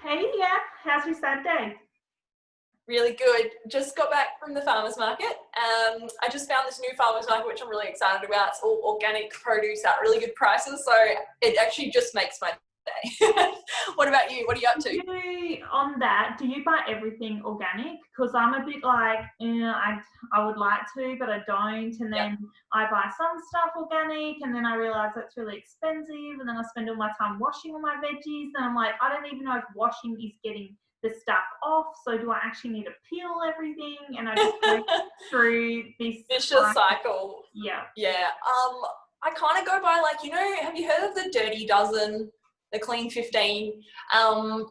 Hey, yeah. How's your Saturday? Really good. Just got back from the farmers market. I just found this new farmers market, which I'm really excited about. It's all organic produce at really good prices, so it actually just makes my day. What about you? What are you up to? On that, do you buy everything organic? Because I'm a bit like, I would like to, but I don't. And Yep. then I buy some stuff organic, and then I realize that's really expensive. And then I spend all my time washing all my veggies. And I'm like, I don't even know if washing is getting the stuff off. So do I actually need to peel everything? And I just go through this Vicious cycle. Yeah. Yeah. I kind of go by have you heard of the Dirty Dozen, the Clean 15?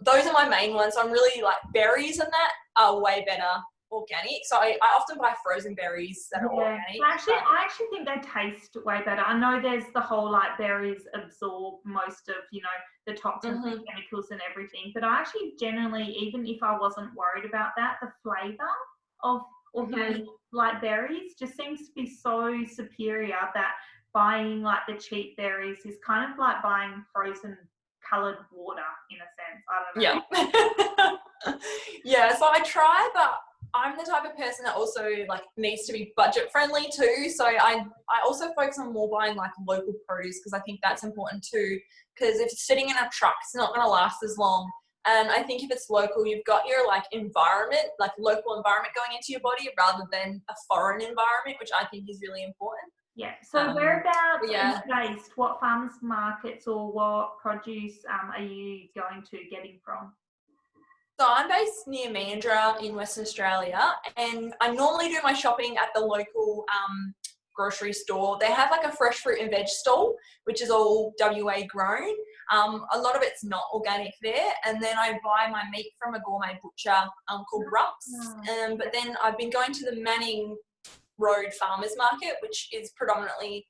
Those are my main ones. I'm really like berries and that are way better organic. So I often buy frozen berries that are organic. I actually think they taste way better. I know there's the whole like berries absorb most of, the toxins and chemicals and everything, but I actually generally, even if I wasn't worried about that, the flavour of organic like berries just seems to be so superior that buying like the cheap berries is kind of like buying frozen coloured water in a sense. I don't know. Yeah. Yeah, so I try, but I'm the type of person that also like needs to be budget friendly too. So I also focus on more buying like local produce because I think that's important too. Because if it's sitting in a truck, it's not going to last as long. And I think if it's local, you've got your like environment, like local environment going into your body rather than a foreign environment, which I think is really important. Yeah. So whereabouts yeah. are you based? What farmers markets or what produce are you going to getting from? So I'm based near Mandurah in Western Australia, and I normally do my shopping at the local grocery store. They have like a fresh fruit and veg stall, which is all WA grown. A lot of it's not organic there, and then I buy my meat from a gourmet butcher called Rups. But then I've been going to the Manning Road Farmers Market, which is predominantly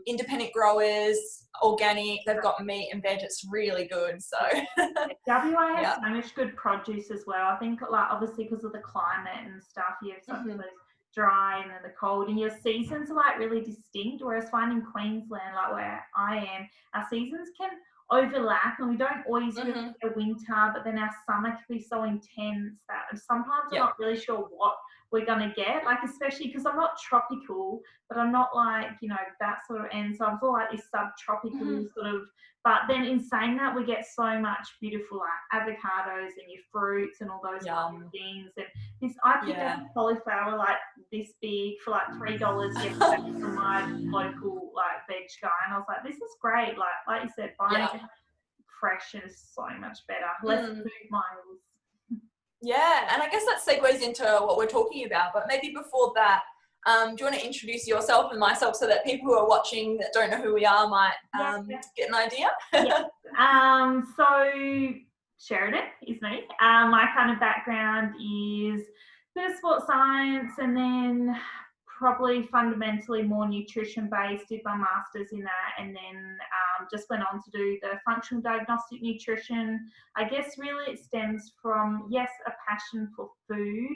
independent growers, organic. They've got meat and veg. It's really good. So WA has so much good produce as well. I think like obviously because of the climate and stuff, you have such those dry and then the cold, and your seasons are like really distinct. Whereas finding Queensland, like where I am, our seasons can overlap and we don't always really get a winter, but then our summer can be so intense that sometimes I'm not really sure what we're going to get, like especially because I'm not tropical, but I'm not like, that sort of end. So I'm sort of like this subtropical sort of, but then in saying that, we get so much beautiful like avocados and your fruits and all those kind of things. And this, I picked up cauliflower like this big for like $3 yesterday from my local like veg guy, and I was like, this is great. Like you said, buying fresh is so much better. Less food miles. Yeah, and I guess that segues into what we're talking about. But maybe before that, do you want to introduce yourself and myself so that people who are watching that don't know who we are might get an idea? So Sheradyn is me. My kind of background is a bit of sports science and then probably fundamentally more nutrition based, did my master's in that, and then just went on to do the functional diagnostic nutrition. I guess really it stems from, yes, a passion for food,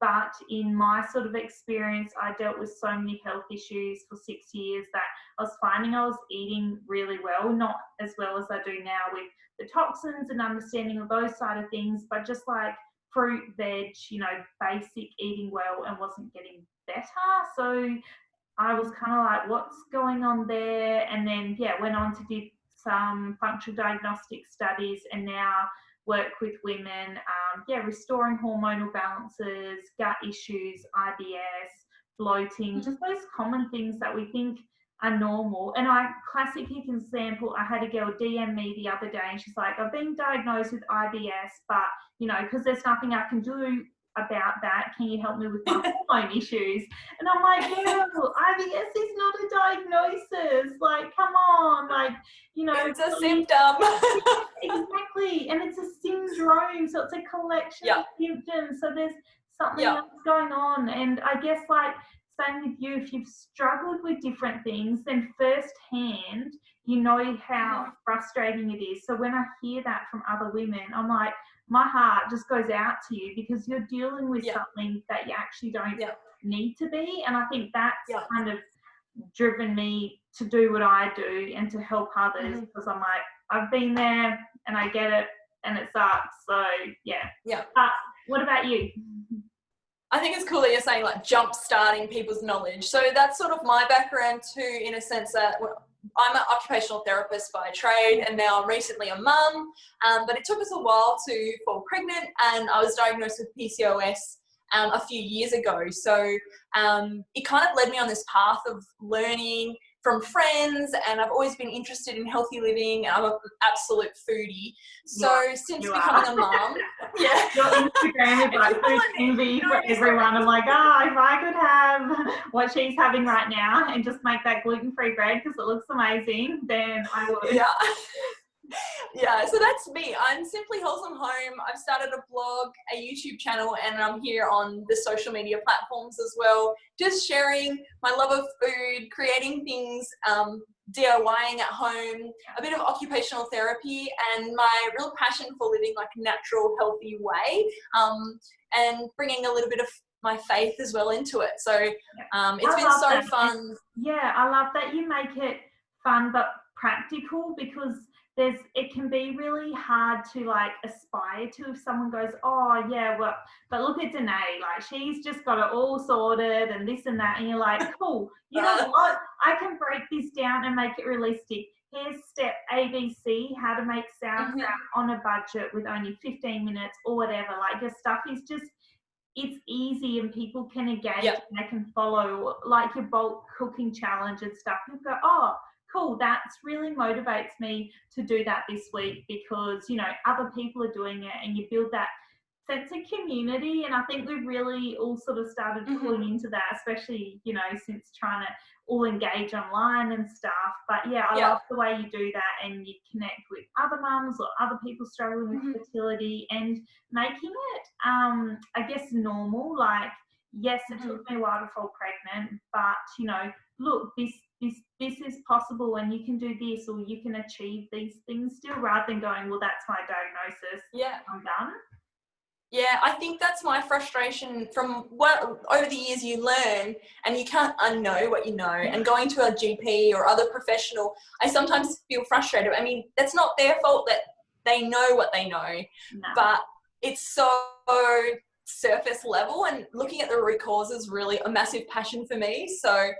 but in my sort of experience, I dealt with so many health issues for 6 years that I was finding I was eating really well, not as well as I do now with the toxins and understanding of those side of things, but just like fruit, veg, basic eating well, and wasn't getting better. So I was kind of like, what's going on there? And then, went on to do some functional diagnostic studies and now work with women, restoring hormonal balances, gut issues, IBS, bloating, just those common things that we think are normal. And classic example, I had a girl DM me the other day and she's like, I've been diagnosed with IBS, but, because there's nothing I can do about that, can you help me with my hormone issues? And I'm like, no, IBS is not a diagnosis. Like, come on, like, it's a symptom. Exactly, and it's a syndrome, so it's a collection of symptoms. So there's something else going on, and I guess like same with you, if you've struggled with different things, then firsthand you know how frustrating it is. So when I hear that from other women, I'm like, my heart just goes out to you because you're dealing with something that you actually don't need to be. And I think that's kind of driven me to do what I do and to help others because I'm like, I've been there and I get it, and it sucks. So yeah. Yeah. What about you? I think it's cool that you're saying like jump starting people's knowledge. So that's sort of my background too, in a sense that I'm an occupational therapist by trade, and now I'm recently a mum. But it took us a while to fall pregnant, and I was diagnosed with PCOS a few years ago. So it kind of led me on this path of learning from friends, and I've always been interested in healthy living. I'm an absolute foodie. So since becoming a mum, yeah. Your Instagram is like food envy for everyone. I'm like, if I could have what she's having right now and just make that gluten-free bread because it looks amazing, then I would. Yeah. Yeah, so that's me. I'm Simply Wholesome Home. I've started a blog, a YouTube channel, and I'm here on the social media platforms as well, just sharing my love of food, creating things, DIYing at home, a bit of occupational therapy, and my real passion for living like a natural, healthy way, and bringing a little bit of my faith as well into it. So it's been so fun. Yeah, I love that you make it fun but practical, because it can be really hard to like aspire to if someone goes, oh yeah, well, but look at Danae, like she's just got it all sorted and this and that, and you're like, cool, you know what, I can break this down and make it realistic. Here's step ABC, how to make sauerkraut on a budget with only 15 minutes or whatever. Like your stuff is just, it's easy and people can engage and they can follow, like your bulk cooking challenge and stuff. You go, oh, cool, that's really motivates me to do that this week, because, you know, other people are doing it, and you build that sense of community. And I think we've really all sort of started pulling into that, especially, you know, since trying to all engage online and stuff. But yeah, I love the way you do that, and you connect with other mums or other people struggling with fertility, and making it, I guess, normal. Like, yes, it took me a while to fall pregnant, but, you know, look, this is possible, and you can do this, or you can achieve these things still, rather than going, well, that's my diagnosis, I'm done. Yeah, I think that's my frustration from what over the years you learn, and you can't unknow what you know. And going to a GP or other professional, I sometimes feel frustrated. I mean, that's not their fault that they know what they know, but it's so surface level, and looking at the root cause is really a massive passion for me. So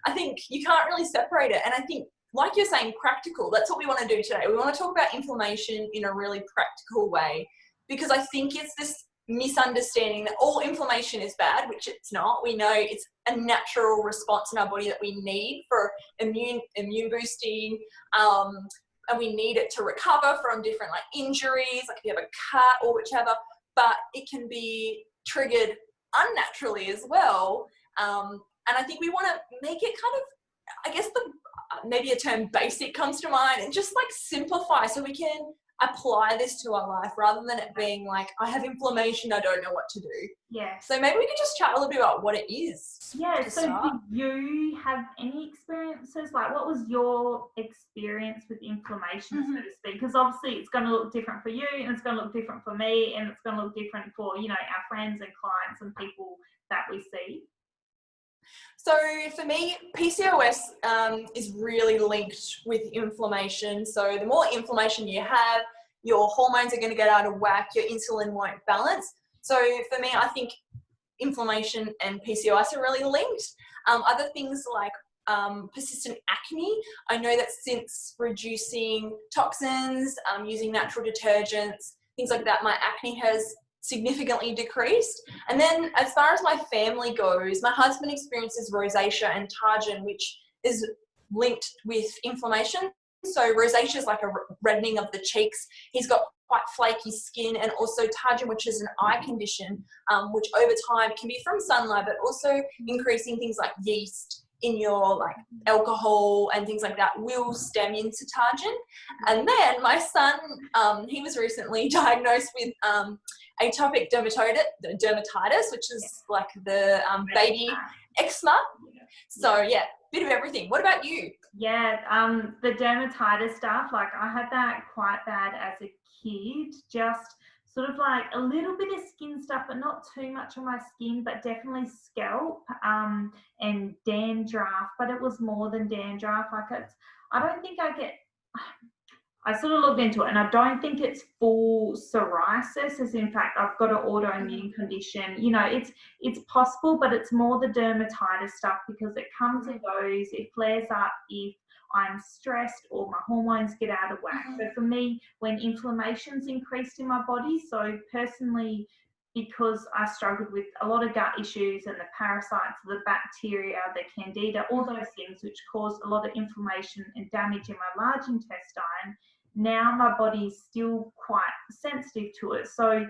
I think you can't really separate it. And I think, like you're saying, practical, that's what we want to do today. We want to talk about inflammation in a really practical way, because I think it's this misunderstanding that all inflammation is bad, which it's not. We know it's a natural response in our body that we need for immune boosting, and we need it to recover from different like injuries, like if you have a cut or whichever, but it can be triggered unnaturally as well. And I think we want to make it kind of, I guess maybe a term basic comes to mind, and just like simplify so we can apply this to our life, rather than it being like, I have inflammation, I don't know what to do. Yeah. So maybe we could just chat a little bit about what it is. Yeah, so do you have any experiences? Like, what was your experience with inflammation, so to speak? Because obviously it's going to look different for you, and it's going to look different for me, and it's going to look different for, you know, our friends and clients and people that we see. So for me, PCOS is really linked with inflammation. So the more inflammation you have, your hormones are going to get out of whack, your insulin won't balance. So for me, I think inflammation and PCOS are really linked. Other things like persistent acne, I know that since reducing toxins, using natural detergents, things like that, my acne has significantly decreased. And then as far as my family goes, my husband experiences rosacea and targin, which is linked with inflammation. So rosacea is like a reddening of the cheeks. He's got quite flaky skin, and also targin, which is an eye condition, which over time can be from sunlight, but also increasing things like yeast in your like alcohol and things like that will stem into targin. And then my son, he was recently diagnosed with atopic dermatitis, which is like the baby eczema. So yeah, bit of everything. What about you? Yeah, the dermatitis stuff, like I had that quite bad as a kid, just sort of like a little bit of skin stuff, but not too much on my skin, but definitely scalp and dandruff, but it was more than dandruff. Like I don't think I sort of looked into it, and I don't think it's full psoriasis, as in fact I've got an autoimmune condition. You know, it's possible, but it's more the dermatitis stuff because it comes and goes. It flares up if I'm stressed or my hormones get out of whack. So for me, when inflammation's increased in my body, so personally, because I struggled with a lot of gut issues and the parasites, the bacteria, the candida, all those things which caused a lot of inflammation and damage in my large intestine, now my body's still quite sensitive to it. So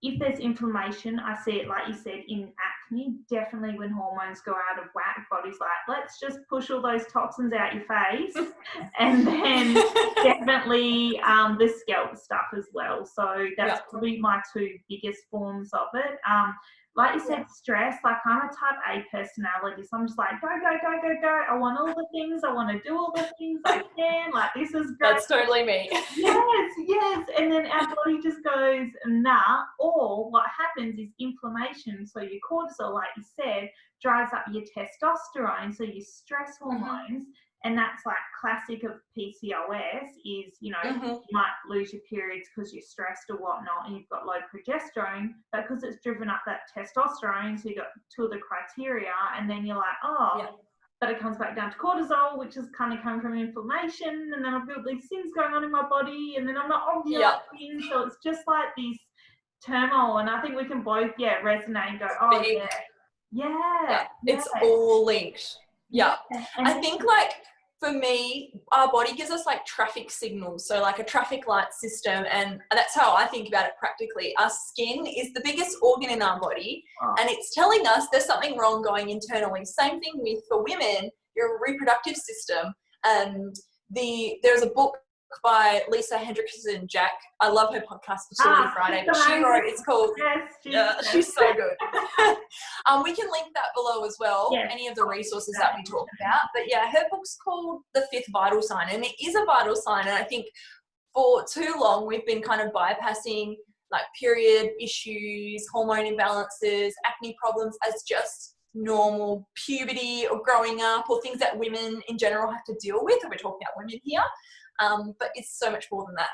if there's inflammation, I see it, like you said, in acne, definitely when hormones go out of whack, body's like, let's just push all those toxins out your face. And then definitely the scalp stuff as well. So that's probably my two biggest forms of it. Like you said, stress, like I'm a type A personality, so I'm just like, go, go, go, go, go. I want all the things. I want to do all the things I can. Like, this is great. That's totally me. Yes. And then our body just goes, nah. Or what happens is inflammation. So your cortisol, like you said, drives up your testosterone, so your stress hormones. And that's like classic of PCOS is, you know, you might lose your periods because you're stressed or whatnot and you've got low progesterone, but because it's driven up that testosterone, so you've got two of the criteria, and then you're like, but it comes back down to cortisol, which is kind of coming from inflammation, and then I've got these things going on in my body, and then I'm not ovulating, so it's just like this turmoil, and I think we can both, resonate and go, it's all linked. I think like, for me, our body gives us like traffic signals, so like a traffic light system, and that's how I think about it practically. Our skin is the biggest organ in our body, and it's telling us there's something wrong going internally. Same thing with, for women, your reproductive system. There's a book by Lisa Hendrickson Jack. I love her podcast, Fertility Friday. She wrote, it's called, she's so good. We can link that below as well, any of the resources that we talk about. But her book's called The Fifth Vital Sign, and it is a vital sign. And I think for too long, we've been kind of bypassing like period issues, hormone imbalances, acne problems as just normal puberty or growing up or things that women in general have to deal with. And we're talking about women here. But it's so much more than that.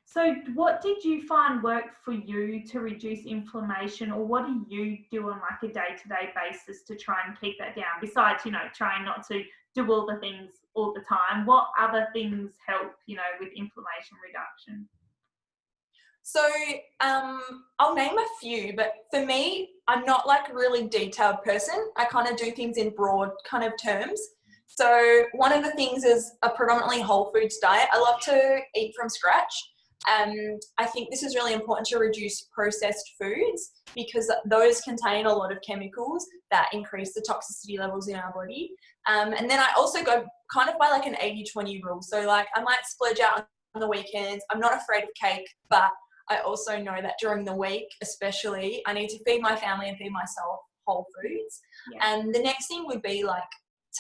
So what did you find worked for you to reduce inflammation, or what do you do on like a day-to-day basis to try and keep that down, besides, you know, trying not to do all the things all the time? What other things help, you know, with inflammation reduction? So I'll name a few, but for me, I'm not like a really detailed person. I kind of do things in broad kind of terms. So one of the things is a predominantly whole foods diet. I love to eat from scratch. I think this is really important to reduce processed foods because those contain a lot of chemicals that increase the toxicity levels in our body. And then I also go kind of by like an 80-20 rule. So like I might splurge out on the weekends. I'm not afraid of cake, but I also know that during the week, especially, I need to feed my family and feed myself whole foods. And the next thing would be like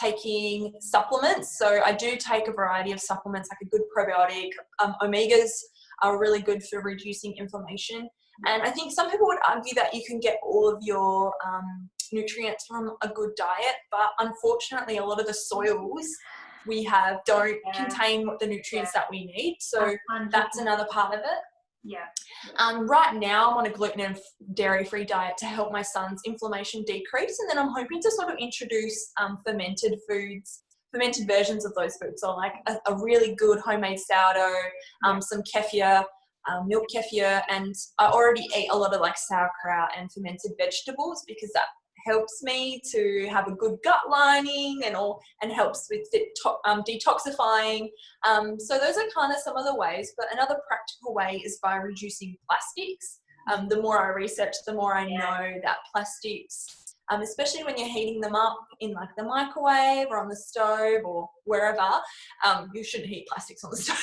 taking supplements. So I do take a variety of supplements, like a good probiotic. Omegas are really good for reducing inflammation. And I think some people would argue that you can get all of your nutrients from a good diet, but unfortunately a lot of the soils we have don't contain the nutrients that we need. So that's another part of it. Right now I'm on a gluten and dairy-free diet to help my son's inflammation decrease, and then I'm hoping to sort of introduce fermented foods, fermented versions of those foods. So like a really good homemade sourdough, some kefir, milk kefir, and I already eat a lot of like sauerkraut and fermented vegetables because that helps me to have a good gut lining and helps with detoxifying. So those are kind of some of the ways, but another practical way is by reducing plastics. The more I research, the more I know that plastics, especially when you're heating them up in like the microwave or on the stove or wherever, you shouldn't heat plastics on the stove.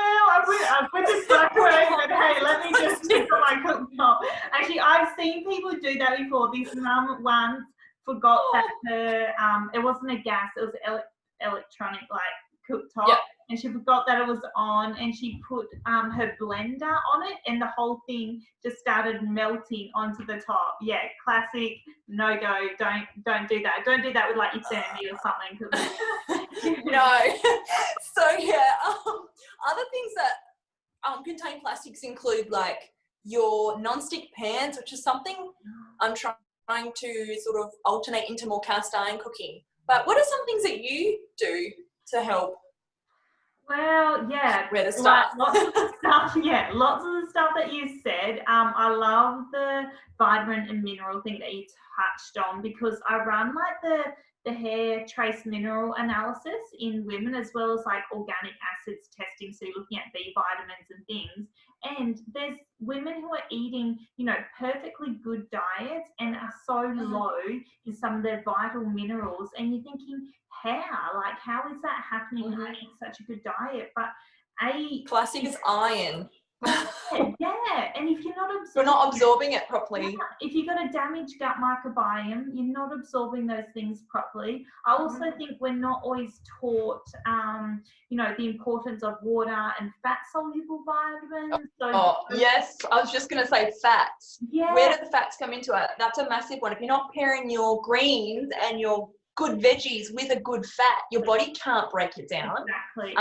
I put this microwave, but hey, let me just stick on my cooktop. Actually, I've seen people do that before. This mum once forgot that her, it wasn't a gas, it was electronic like cooktop, and she forgot that it was on, and she put her blender on it, and the whole thing just started melting onto the top. Classic no go. Don't do that. Don't do that with like your family or something. No. So yeah, other things that contain plastics include like your non-stick pans, which is something I'm trying to sort of alternate into more cast iron cooking. But what are some things that you do to help Well, yeah, wear the like stuff? lots of the stuff, yeah, lots of the stuff that you said. I love the vitamin and mineral thing that you touched on, because I run like the hair trace mineral analysis in women, as well as like organic acids testing. So you're looking at B vitamins and things. And there's women who are eating, perfectly good diets and are so low in some of their vital minerals. And you're thinking, how is that happening? I eat such a good diet, but Classic is iron. yeah, and if you're not We're absorbing, not absorbing it properly. if you've got a damaged gut microbiome, you're not absorbing those things properly. I also think we're not always taught, the importance of water and fat-soluble vitamins. Yes, I was just going to say fats. Yeah. Where do the fats come into it? That's a massive one. If you're not pairing your greens and your good veggies with a good fat, your body can't break it down. Exactly.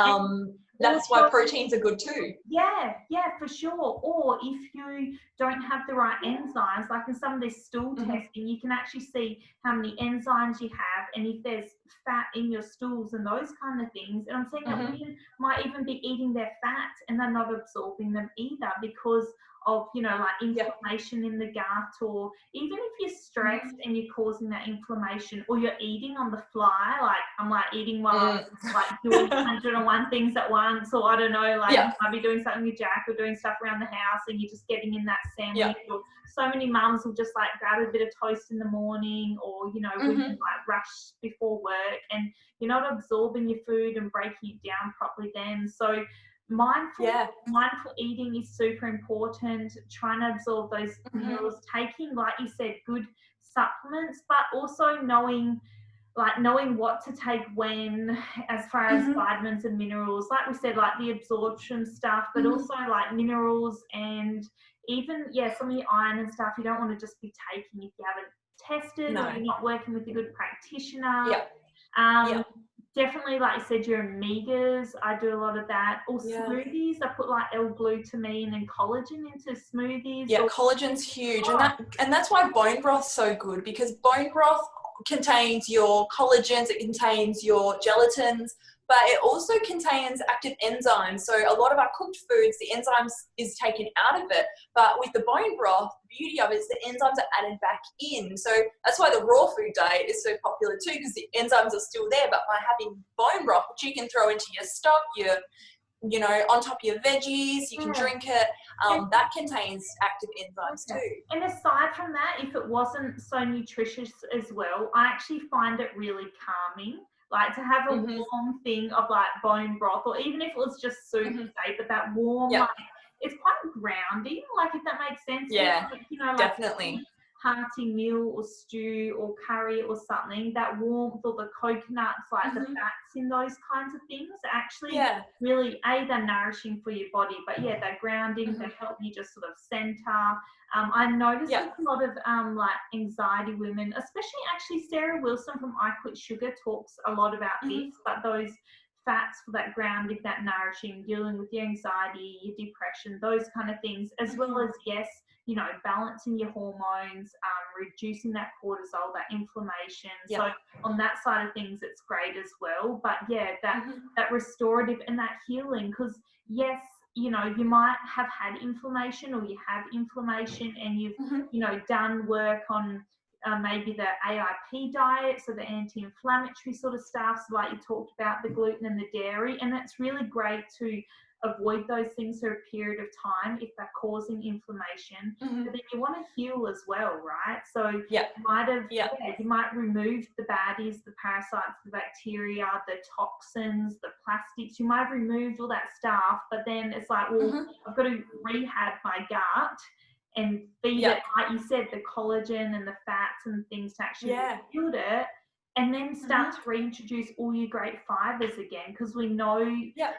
That's why proteins are good too. Yeah, for sure. Or if you don't have the right enzymes, like in some of this stool testing, you can actually see how many enzymes you have and if there's fat in your stools and those kind of things. And I'm saying that women might even be eating their fats and they're not absorbing them either because of, like inflammation in the gut, or even if you're stressed and you're causing that inflammation, or you're eating on the fly, like I'm like eating while I'm like doing 101 things at once, or I don't know, like you might be doing something with Jack or doing stuff around the house and you're just getting in that sandwich. Or so many mums will just like grab a bit of toast in the morning, or women like rush before work and you're not absorbing your food and breaking it down properly then. So mindful eating is super important, trying to absorb those minerals, taking, like you said, good supplements, but also knowing what to take when, as far as vitamins and minerals, like we said, like the absorption stuff, but also like minerals and even some of your iron and stuff you don't want to just be taking if you haven't tested or you're not working with a good practitioner. Definitely, like you said, your omegas, I do a lot of that. Or smoothies, I put like L-glutamine and collagen into smoothies. Yeah, collagen's huge, and that's why bone broth's so good, because bone broth contains your collagens, it contains your gelatins, but it also contains active enzymes. So a lot of our cooked foods, the enzymes is taken out of it, but with the bone broth, the beauty of it is the enzymes are added back in. So that's why the raw food diet is so popular too, because the enzymes are still there, but by having bone broth, which you can throw into your stock, on top of your veggies, you can drink it, that contains active enzymes too. And aside from that, if it wasn't so nutritious as well, I actually find it really calming. Like to have a warm thing of like bone broth, or even if it was just soup, say, but that warm, like, it's quite grounding, like if that makes sense. Yeah, like, definitely. Hearty meal or stew or curry or something, that warmth, or the coconuts, like the fats in those kinds of things, actually really, they're nourishing for your body, but they're grounding, they help you just sort of center. I noticed a lot of like anxiety women, especially actually Sarah Wilson from I Quit Sugar talks a lot about this, but those fats for that grounding, that nourishing, dealing with your anxiety, your depression, those kind of things, as well as balancing your hormones, reducing that cortisol, that inflammation. So on that side of things, it's great as well. But that restorative and that healing, because you might have had inflammation, or you have inflammation, and you've done work on maybe the AIP diet, so the anti-inflammatory sort of stuff, so like you talked about, the gluten and the dairy, and that's really great to avoid those things for a period of time if they're causing inflammation. But then you want to heal as well, right? So you might remove the baddies, the parasites, the bacteria, the toxins, the plastics. You might have removed all that stuff, but then it's like, well, I've got to rehab my gut and feed it, like you said, the collagen and the fats and things to actually build it, and then start to reintroduce all your great fibers again, because we know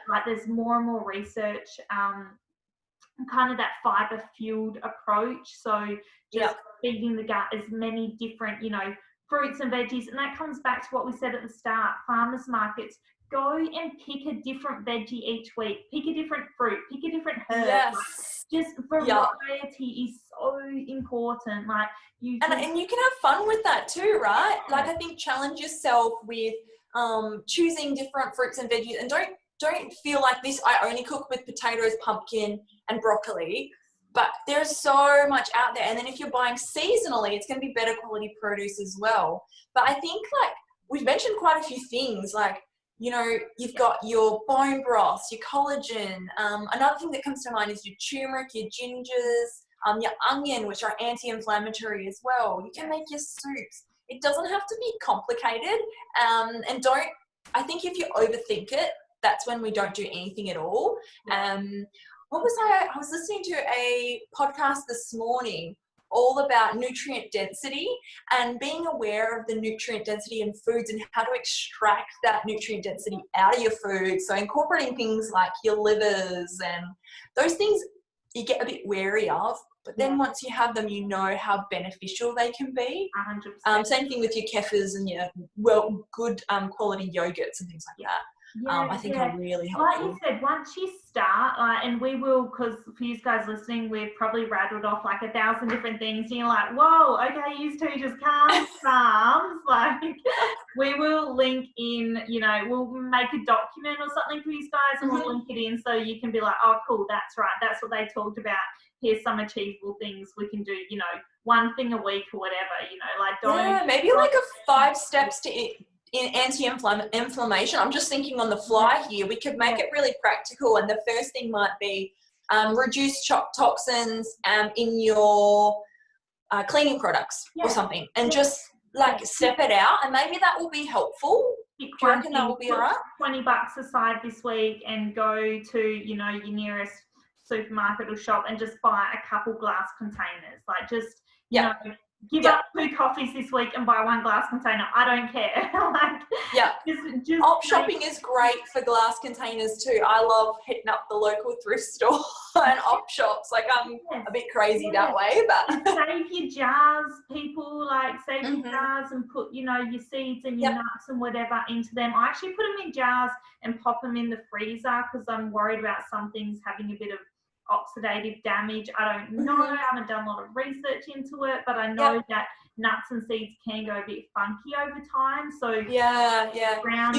like there's more and more research, kind of that fiber fueled approach. So just feeding the gut as many different, fruits and veggies. And that comes back to what we said at the start, farmers markets. Go and pick a different veggie each week. Pick a different fruit. Pick a different herb. Yes. Just variety is so important. Like and you can have fun with that too, right? Like I think challenge yourself with choosing different fruits and veggies, and don't feel like this. I only cook with potatoes, pumpkin, and broccoli. But there's so much out there, and then if you're buying seasonally, it's going to be better quality produce as well. But I think like we've mentioned quite a few things, like, you know, you've got your bone broths, your collagen. Another thing that comes to mind is your turmeric, your gingers, your onion, which are anti-inflammatory as well. You can make your soups. It doesn't have to be complicated. And I think if you overthink it, that's when we don't do anything at all. I was listening to a podcast this morning all about nutrient density and being aware of the nutrient density in foods and how to extract that nutrient density out of your food. So incorporating things like your livers and those things you get a bit wary of, but then once you have them, you know how beneficial they can be. 100%. Same thing with your kefirs and your good quality yogurts and things like that. I think are really helpful. Like you said, once you start, and we will, because for you guys listening, we've probably rattled off like 1,000 different things, and you're like, whoa, okay, you two just calm down. Like, we will link in, you know, we'll make a document or something for you guys, and we'll link it in so you can be like, oh, cool, that's right, that's what they talked about. Here's some achievable things we can do, you know, one thing a week or whatever, you know, like maybe like a 5 steps to in anti-inflammation. I'm just thinking on the fly here. We could make it really practical, and the first thing might be reduce toxins in your cleaning products or something, and just like step it out, and maybe that will be helpful. Do you reckon that will be all right? $20 aside this week and go to, you know, your nearest supermarket or shop and just buy a couple glass containers. Like, just, you know, give up 2 coffees this week and buy 1 glass container. I don't care. Like, just op shopping is great for glass containers too. I love hitting up the local thrift store and op shops. Like, I'm a bit crazy that way, but save your jars, people. Like, save your jars and put, you know, your seeds and your nuts and whatever into them. I actually put them in jars and pop them in the freezer because I'm worried about some things having a bit of oxidative damage. I don't know. I haven't done a lot of research into it, but I know that nuts and seeds can go a bit funky over time. So you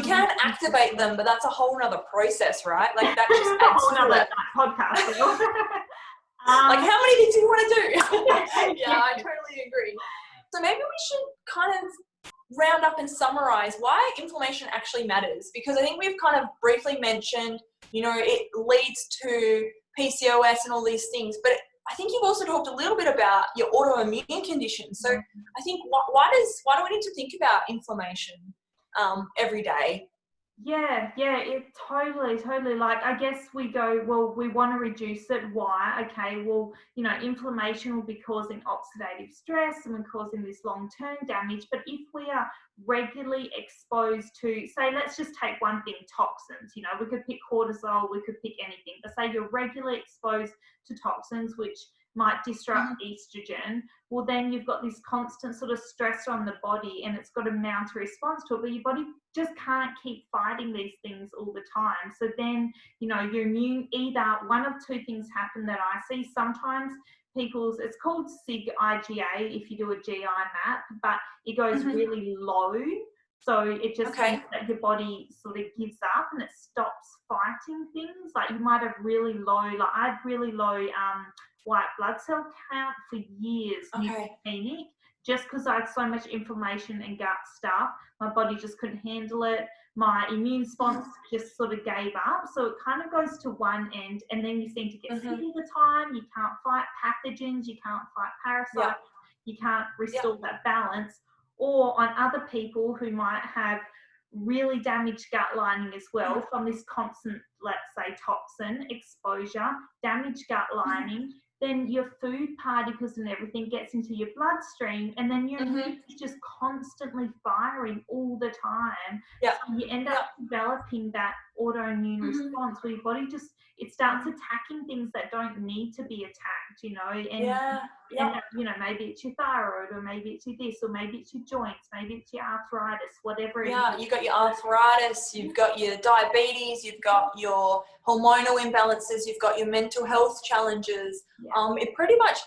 can activate them, but that's a whole nother process, right? Like, that just adds a whole to nother it. podcast. Like, how many things do you want to do? I totally agree. So maybe we should kind of round up and summarize why inflammation actually matters, because I think we've kind of briefly mentioned, you know, it leads to PCOS and all these things, but I think you've also talked a little bit about your autoimmune conditions. So I think why do we need to think about inflammation every day? It totally, like, I guess we go, well, we want to reduce it. Why? Okay, well, you know, inflammation will be causing oxidative stress and we're causing this long-term damage. But if we are regularly exposed to, say, let's just take one thing, toxins, you know, we could pick cortisol, we could pick anything, but say you're regularly exposed to toxins, which might disrupt estrogen, well, then you've got this constant sort of stress on the body and it's got to mount a response to it, but your body just can't keep fighting these things all the time. So then, you know, your immune, either one of 2 things happen that I see sometimes. It's called SIG-IgA if you do a GI map, but it goes really low. So it just means that your body sort of gives up and it stops fighting things. Like, you might have really low, like I had really low white blood cell count for years, neutropenic, just because I had so much inflammation and gut stuff. My body just couldn't handle it. My immune response just sort of gave up. So it kind of goes to one end, and then you seem to get sick all the time. You can't fight pathogens. You can't fight parasites. You can't restore that balance. Or on other people who might have really damaged gut lining as well from this constant, let's say, toxin exposure, damaged gut lining. then your food particles and everything gets into your bloodstream, and then your immune is just constantly firing all the time. Yeah. So you end up developing that autoimmune response where your body just, it starts attacking things that don't need to be attacked, you know, and you know, maybe it's your thyroid, or maybe it's your this, or maybe it's your joints, maybe it's your arthritis, whatever it is. Yeah, you've got your arthritis, you've got your diabetes, you've got your hormonal imbalances, you've got your mental health challenges. It pretty much,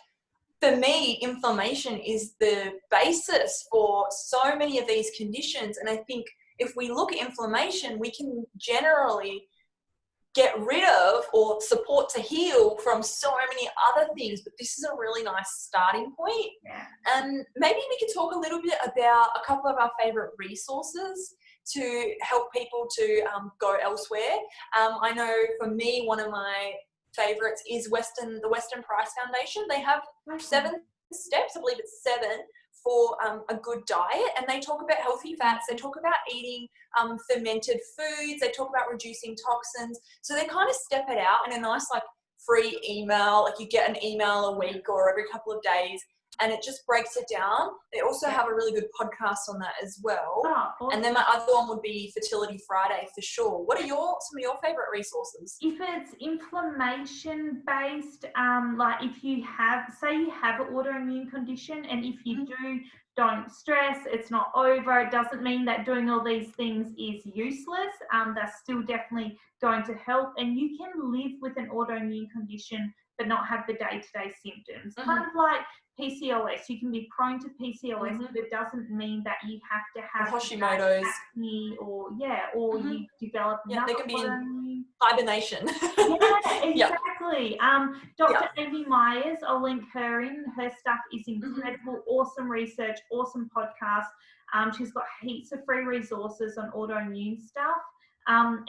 for me, inflammation is the basis for so many of these conditions. And I think if we look at inflammation, we can generally get rid of or support to heal from so many other things, but this is a really nice starting point. And maybe we could talk a little bit about a couple of our favorite resources to help people to go elsewhere. I know for me, one of my favorites is the Western Price Foundation. They have 7 steps, I believe it's 7, for a good diet, and they talk about healthy fats, they talk about eating fermented foods, they talk about reducing toxins. So they kind of step it out in a nice like free email, like you get an email a week or every couple of days, and it just breaks it down. They also have a really good podcast on that as well. Awesome. And then my other one would be Fertility Friday for sure. What are some of your favorite resources? If it's inflammation based, like if you have, say you have an autoimmune condition, and if you don't stress, it's not over, it doesn't mean that doing all these things is useless. That's still definitely going to help, and you can live with an autoimmune condition but not have the day-to-day symptoms. Kind of like PCOS. You can be prone to PCOS, but it doesn't mean that you have to have Hashimoto's acne, or you develop another they can be autoimmune. in hibernation. Exactly. Dr. Amy Myers, I'll link her in. Her stuff is incredible, awesome research, awesome podcast. She's got heaps of free resources on autoimmune stuff. And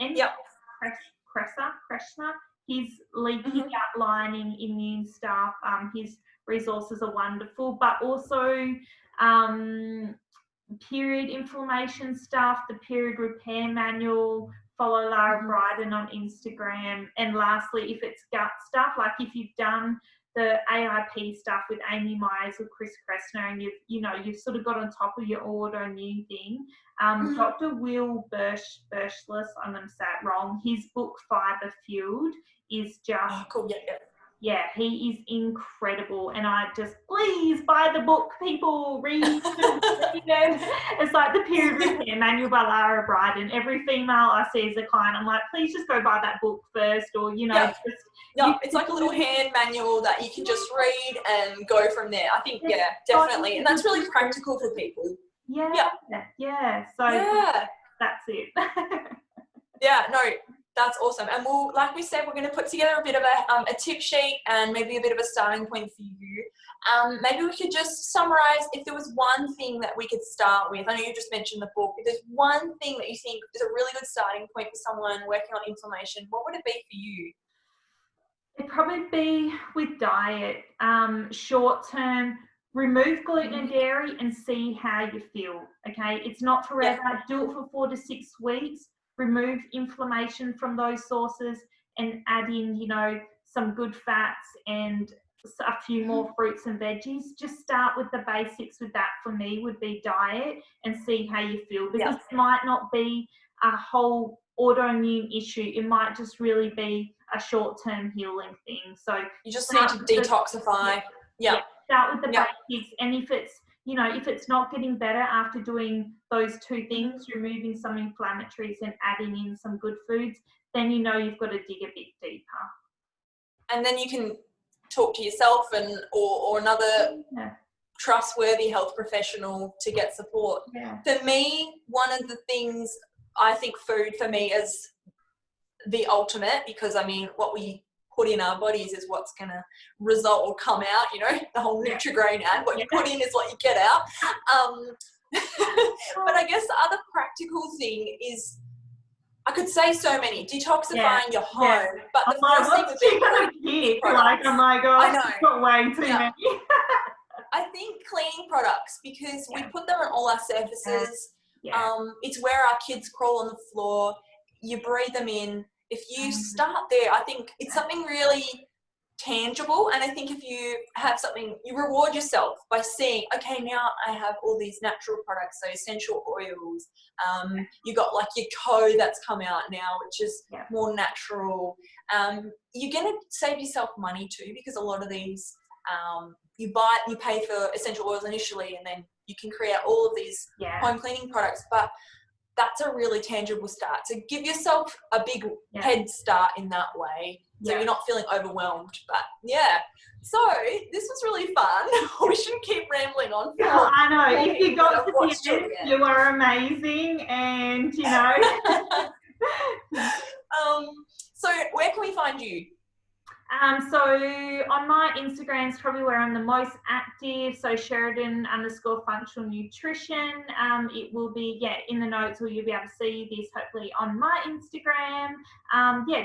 Kreshna, his leaky gut lining immune stuff, his resources are wonderful, but also period inflammation stuff, the period repair manual. Follow Lara Bryden on Instagram. And lastly, if it's gut stuff, like if you've done the AIP stuff with Amy Myers or Chris Kressner, and you've sort of got on top of your autoimmune thing, Dr. Will Birchless, I'm going to say it wrong, his book Fiber Fueled is just cool. He is incredible, and I just, please buy the book, people, read it. It's like the period repair manual by Lara Bryden. Every female I see as a client, I'm like, please just go buy that book first, or it's like a little hand manual that you can just read and go from there. I think definitely, and that's really practical for people. So that's it. That's awesome. And like we said, we're going to put together a bit of a tip sheet and maybe a bit of a starting point for you. Maybe we could just summarize, if there was one thing that we could start with. I know you just mentioned the book. If there's one thing that you think is a really good starting point for someone working on inflammation, what would it be for you? It'd probably be with diet. Short term, remove gluten and dairy and see how you feel. Okay, it's not forever. Do it for 4 to 6 weeks. Remove inflammation from those sources and add in, some good fats and a few more fruits and veggies. Just start with the basics with that. For me, would be diet, and see how you feel, because it might not be a whole autoimmune issue. It might just really be a short-term healing thing. So you just need to detoxify. Start with the basics, and if it's not getting better after doing those 2 things, removing some inflammatories and adding in some good foods, then you've got to dig a bit deeper. And then you can talk to yourself or another trustworthy health professional to get support. For me, one of the things, I think food for me is the ultimate, because what we put in our bodies is what's going to result or come out, the whole Nutrigrain ad, what you put in is what you get out. But I guess the other practical thing is, I could say so many, detoxifying your home, but the first thing would be products. Oh my God, I know. I've got way too many. I think cleaning products, because we put them on all our surfaces. It's where our kids crawl on the floor. You breathe them in. If you start there, I think it's something really tangible. And I think if you have something, you reward yourself by seeing, okay, now I have all these natural products, so essential oils. You got like your toe that's come out now, which is more natural. You're going to save yourself money too, because a lot of these, you pay for essential oils initially, and then you can create all of these home cleaning products. But that's a really tangible start. So give yourself a big head start in that way, so you're not feeling overwhelmed. But so this was really fun. We shouldn't keep rambling on. I know. If you got to the end, you are amazing, and you know. So where can we find you? So on my Instagram is probably where I'm the most active. So Sheradyn_Functional Nutrition. It will be in the notes, or you'll be able to see this hopefully on my Instagram.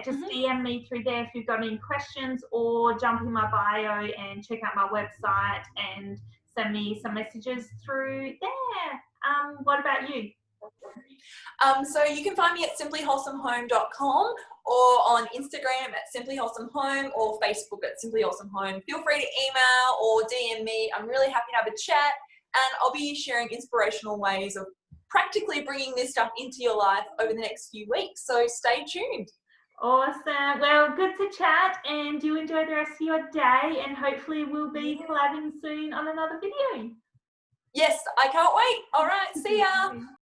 Just DM me through there if you've got any questions, or jump in my bio and check out my website and send me some messages through there. What about you? So you can find me at simplyWholesomehome.com, or on Instagram at simplyWholesomehome, or Facebook at simplyWholesomehome. Feel free to email or DM me. I'm really happy to have a chat, and I'll be sharing inspirational ways of practically bringing this stuff into your life over the next few weeks. So stay tuned. Awesome. Well, good to chat, and do enjoy the rest of your day, and hopefully we'll be collabing soon on another video. Yes, I can't wait. All right, see ya.